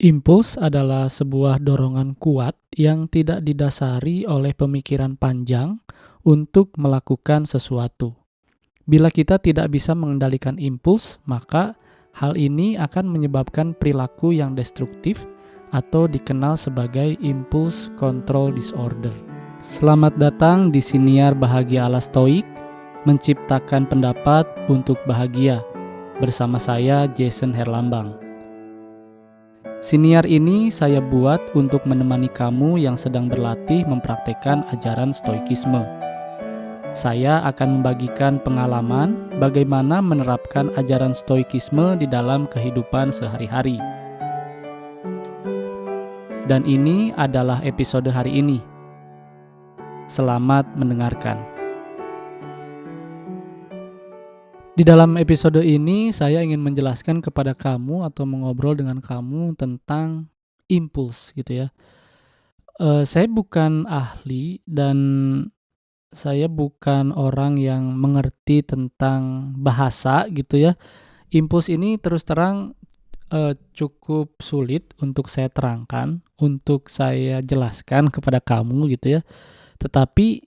Impuls adalah sebuah dorongan kuat yang tidak didasari oleh pemikiran panjang untuk melakukan sesuatu. Bila kita tidak bisa mengendalikan impuls, maka hal ini akan menyebabkan perilaku yang destruktif atau dikenal sebagai impulse control disorder. Selamat datang di Siniar Bahagia ala Stoik, menciptakan pendapat untuk bahagia. Bersama saya, Jason Herlambang. Siniar ini saya buat untuk menemani kamu yang sedang berlatih mempraktekkan ajaran Stoikisme. Saya akan membagikan pengalaman bagaimana menerapkan ajaran Stoikisme di dalam kehidupan sehari-hari. Dan ini adalah episode hari ini. Selamat mendengarkan. Di dalam episode ini, saya ingin menjelaskan kepada kamu atau mengobrol dengan kamu tentang impuls gitu ya. Saya bukan ahli dan saya bukan orang yang mengerti tentang bahasa gitu ya. Impuls ini terus terang cukup sulit untuk saya terangkan, untuk saya jelaskan kepada kamu gitu ya. Tetapi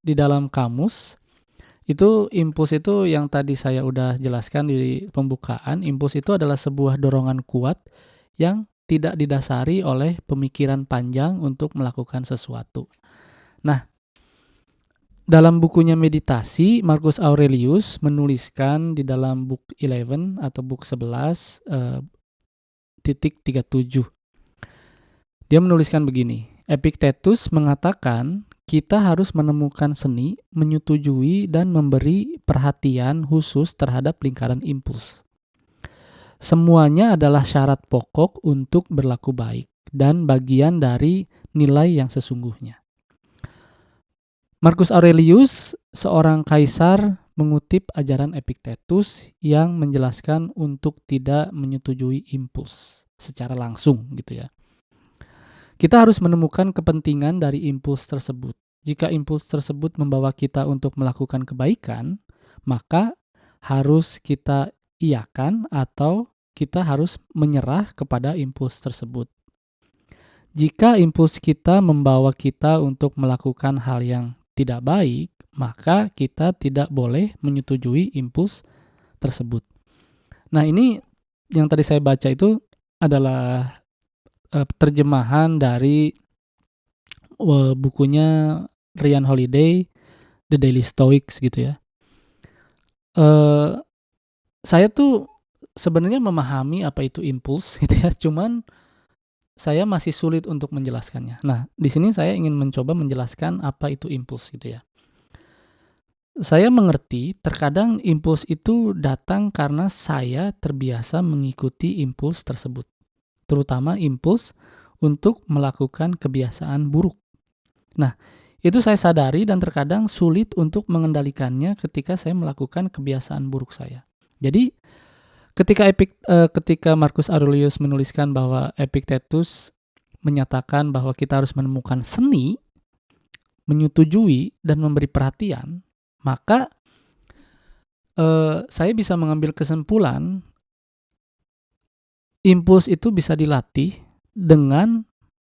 di dalam kamus itu impuls itu yang tadi saya udah jelaskan di pembukaan, impuls itu adalah sebuah dorongan kuat yang tidak didasari oleh pemikiran panjang untuk melakukan sesuatu. Nah, dalam bukunya Meditasi, Marcus Aurelius menuliskan di dalam book 11 atau book 11 titik 37. Dia menuliskan begini, Epictetus mengatakan kita harus menemukan seni, menyetujui dan memberi perhatian khusus terhadap lingkaran impuls. Semuanya adalah syarat pokok untuk berlaku baik dan bagian dari nilai yang sesungguhnya. Marcus Aurelius, seorang kaisar, mengutip ajaran Epictetus yang menjelaskan untuk tidak menyetujui impuls secara langsung gitu ya. Kita harus menemukan kepentingan dari impuls tersebut. Jika impuls tersebut membawa kita untuk melakukan kebaikan, maka harus kita iakan atau kita harus menyerah kepada impuls tersebut. Jika impuls kita membawa kita untuk melakukan hal yang tidak baik, maka kita tidak boleh menyetujui impuls tersebut. Nah, ini yang tadi saya baca itu adalah terjemahan dari bukunya Ryan Holiday, The Daily Stoics gitu ya. Saya tuh sebenarnya memahami apa itu impuls gitu ya, cuman saya masih sulit untuk menjelaskannya. Nah, di sini saya ingin mencoba menjelaskan apa itu impuls gitu ya. Saya mengerti terkadang impuls itu datang karena saya terbiasa mengikuti impuls tersebut, terutama impuls untuk melakukan kebiasaan buruk. Nah, itu saya sadari dan terkadang sulit untuk mengendalikannya ketika saya melakukan kebiasaan buruk saya. Jadi, ketika Marcus Aurelius menuliskan bahwa Epictetus menyatakan bahwa kita harus menemukan seni, menyetujui, dan memberi perhatian, maka saya bisa mengambil kesimpulan impuls itu bisa dilatih dengan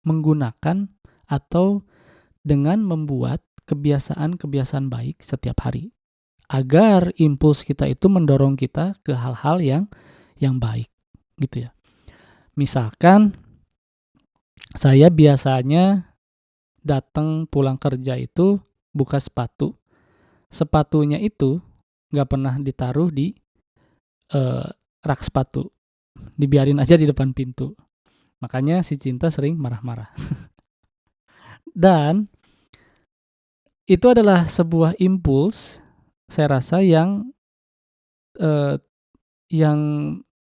menggunakan atau dengan membuat kebiasaan-kebiasaan baik setiap hari. Agar impuls kita itu mendorong kita ke hal-hal yang baik gitu ya. Misalkan saya biasanya datang pulang kerja itu buka sepatu. Sepatunya itu nggak pernah ditaruh di rak sepatu. Dibiarin aja di depan pintu. Makanya si Cinta sering marah-marah. Dan itu adalah sebuah impuls saya rasa yang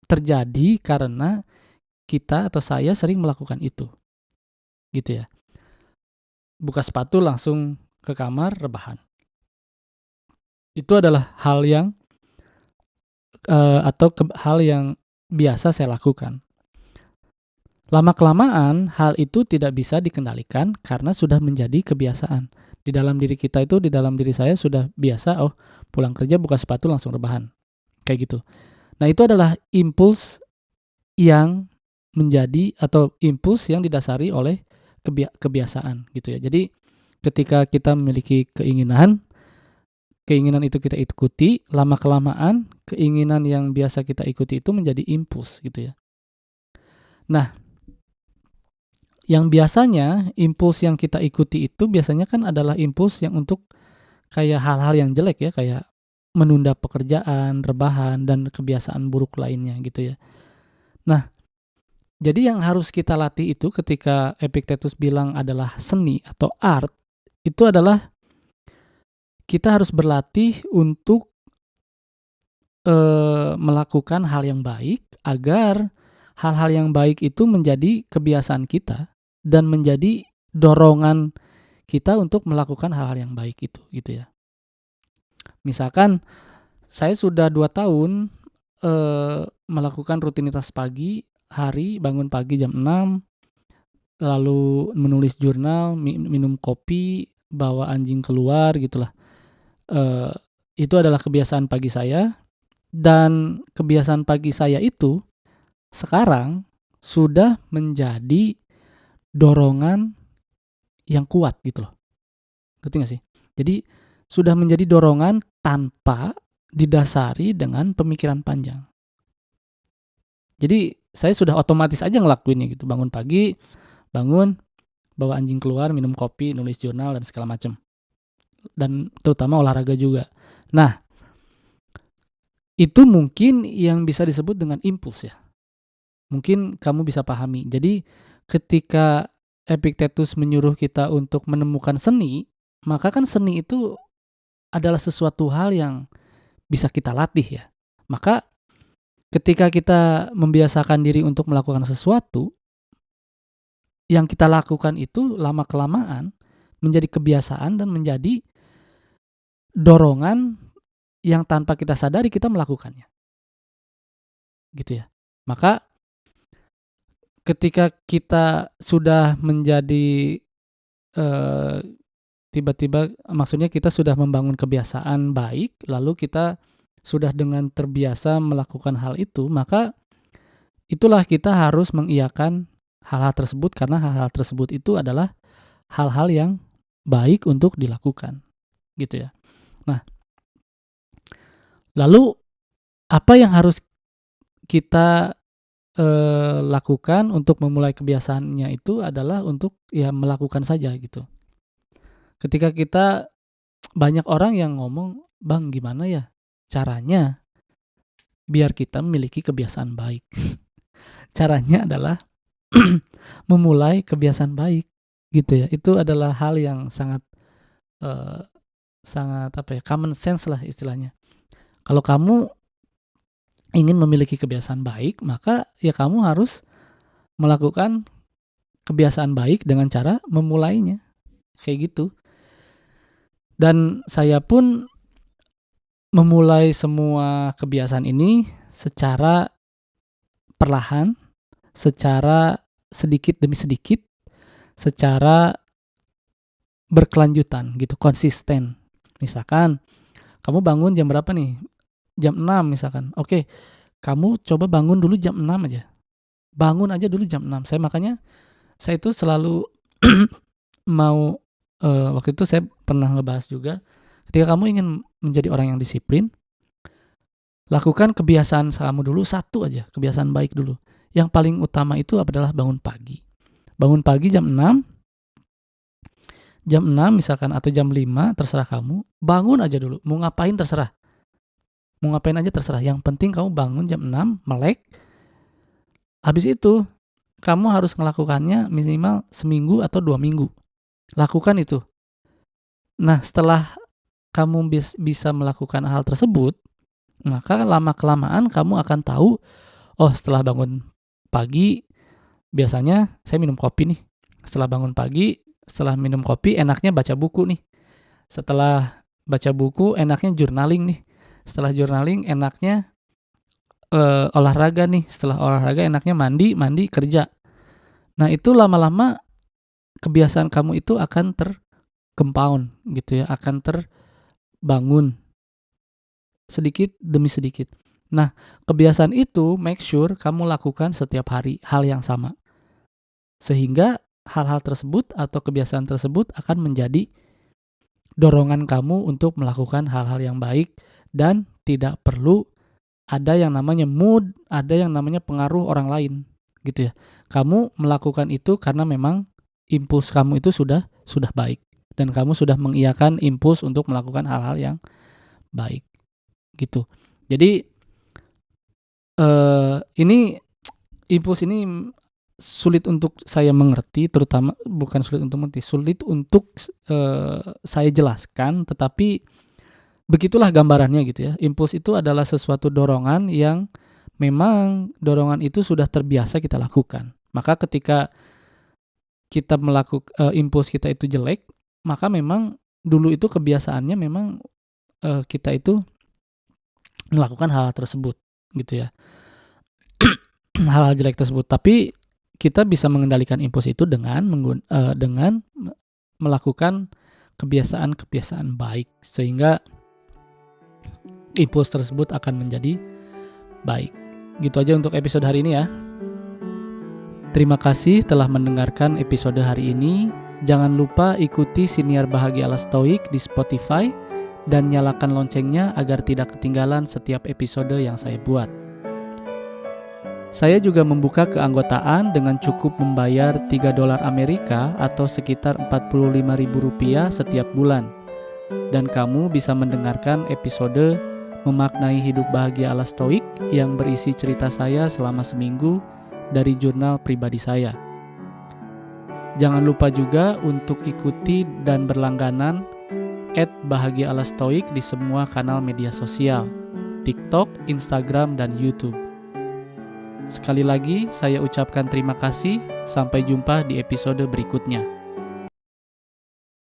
terjadi karena kita atau saya sering melakukan itu. Gitu ya. Buka sepatu langsung ke kamar rebahan. Itu adalah hal yang hal yang biasa saya lakukan. Lama-kelamaan, hal itu tidak bisa dikendalikan karena sudah menjadi kebiasaan. Di dalam diri kita itu, di dalam diri saya sudah biasa, pulang kerja buka sepatu langsung rebahan. Kayak gitu. Nah, itu adalah impuls yang menjadi atau impuls yang didasari oleh kebiasaan gitu ya. Jadi ketika kita memiliki keinginan itu kita ikuti, lama-kelamaan keinginan yang biasa kita ikuti itu menjadi impuls gitu ya. Nah, yang biasanya impuls yang kita ikuti itu biasanya kan adalah impuls yang untuk kayak hal-hal yang jelek ya, kayak menunda pekerjaan, rebahan, dan kebiasaan buruk lainnya gitu ya. Nah, jadi yang harus kita latih itu ketika Epictetus bilang adalah seni atau art, itu adalah kita harus berlatih untuk melakukan hal yang baik agar hal-hal yang baik itu menjadi kebiasaan kita dan menjadi dorongan kita untuk melakukan hal-hal yang baik itu gitu ya. Misalkan saya sudah 2 tahun melakukan rutinitas pagi hari, bangun pagi jam 6, lalu menulis jurnal, minum kopi, bawa anjing keluar gitulah. Itu adalah kebiasaan pagi saya. Dan kebiasaan pagi saya itu sekarang sudah menjadi dorongan yang kuat gitu loh. Ngerti gak sih? Jadi sudah menjadi dorongan tanpa didasari dengan pemikiran panjang. Jadi saya sudah otomatis aja ngelakuinnya gitu. Bangun pagi, bawa anjing keluar, minum kopi, nulis jurnal, dan segala macam. Dan terutama olahraga juga. Nah, itu mungkin yang bisa disebut dengan impuls ya. Mungkin kamu bisa pahami. Jadi ketika Epictetus menyuruh kita untuk menemukan seni, maka kan seni itu adalah sesuatu hal yang bisa kita latih ya. Maka ketika kita membiasakan diri untuk melakukan sesuatu, yang kita lakukan itu lama-kelamaan menjadi kebiasaan dan menjadi dorongan yang tanpa kita sadari kita melakukannya. Gitu ya. Maka ketika kita sudah menjadi tiba-tiba maksudnya kita sudah membangun kebiasaan baik, lalu kita sudah dengan terbiasa melakukan hal itu, maka itulah kita harus mengiyakan hal-hal tersebut karena hal-hal tersebut itu adalah hal-hal yang baik untuk dilakukan. Gitu ya. Nah, lalu apa yang harus kita lakukan untuk memulai kebiasaannya itu adalah untuk ya melakukan saja gitu. Ketika kita banyak orang yang ngomong, "Bang, gimana ya caranya biar kita memiliki kebiasaan baik?" Caranya adalah memulai kebiasaan baik gitu ya. Itu adalah hal yang sangat common sense lah istilahnya. Kalau kamu ingin memiliki kebiasaan baik, maka ya kamu harus melakukan kebiasaan baik dengan cara memulainya. Kayak gitu. Dan saya pun memulai semua kebiasaan ini secara perlahan, secara sedikit demi sedikit, secara berkelanjutan gitu, konsisten. Misalkan kamu bangun jam berapa nih? Jam 6 misalkan. Oke, kamu coba bangun dulu jam 6 aja. Bangun aja dulu jam 6. Saya itu selalu mau waktu itu saya pernah ngebahas juga, ketika kamu ingin menjadi orang yang disiplin, lakukan kebiasaan kamu dulu satu aja, kebiasaan baik dulu. Yang paling utama itu adalah bangun pagi. Bangun pagi jam 6 misalkan atau jam 5 terserah kamu. Bangun aja dulu, mau ngapain terserah. Mau ngapain aja terserah, yang penting kamu bangun jam 6, melek. Habis itu, kamu harus melakukannya minimal seminggu atau 2 minggu. Lakukan itu. Nah, setelah kamu bisa melakukan hal tersebut, maka lama-kelamaan kamu akan tahu, oh setelah bangun pagi, biasanya saya minum kopi nih. Setelah bangun pagi, setelah minum kopi, enaknya baca buku nih. Setelah baca buku, enaknya journaling nih. Setelah journaling enaknya olahraga nih. Setelah olahraga enaknya mandi kerja. Nah, itu lama-lama kebiasaan kamu itu akan tercompound gitu ya, akan terbangun sedikit demi sedikit. Nah, kebiasaan itu make sure kamu lakukan setiap hari hal yang sama. Sehingga hal-hal tersebut atau kebiasaan tersebut akan menjadi dorongan kamu untuk melakukan hal-hal yang baik dan tidak perlu ada yang namanya mood, ada yang namanya pengaruh orang lain, gitu ya. Kamu melakukan itu karena memang impuls kamu itu sudah baik dan kamu sudah mengiyakan impuls untuk melakukan hal-hal yang baik, gitu. Jadi ini impuls ini sulit untuk saya mengerti, terutama bukan sulit untuk mengerti, sulit untuk saya jelaskan, tetapi begitulah gambarannya gitu ya. Impuls itu adalah sesuatu dorongan yang memang dorongan itu sudah terbiasa kita lakukan. Maka ketika kita impuls kita itu jelek, maka memang dulu itu kebiasaannya memang kita itu melakukan hal tersebut gitu ya. Hal-hal jelek tersebut. Tapi kita bisa mengendalikan impuls itu dengan melakukan kebiasaan-kebiasaan baik sehingga impuls tersebut akan menjadi baik. Gitu aja untuk episode hari ini ya. Terima kasih telah mendengarkan episode hari ini. Jangan lupa ikuti Siniar Bahagia ala Stoik di Spotify dan nyalakan loncengnya agar tidak ketinggalan setiap episode yang saya buat. Saya juga membuka keanggotaan dengan cukup membayar $3 Amerika atau sekitar Rp45.000 setiap bulan. Dan kamu bisa mendengarkan episode Memaknai Hidup Bahagia ala Stoik yang berisi cerita saya selama seminggu dari jurnal pribadi saya. Jangan lupa juga untuk ikuti dan berlangganan @bahagia ala Stoik di semua kanal media sosial, TikTok, Instagram, dan YouTube. Sekali lagi saya ucapkan terima kasih, sampai jumpa di episode berikutnya.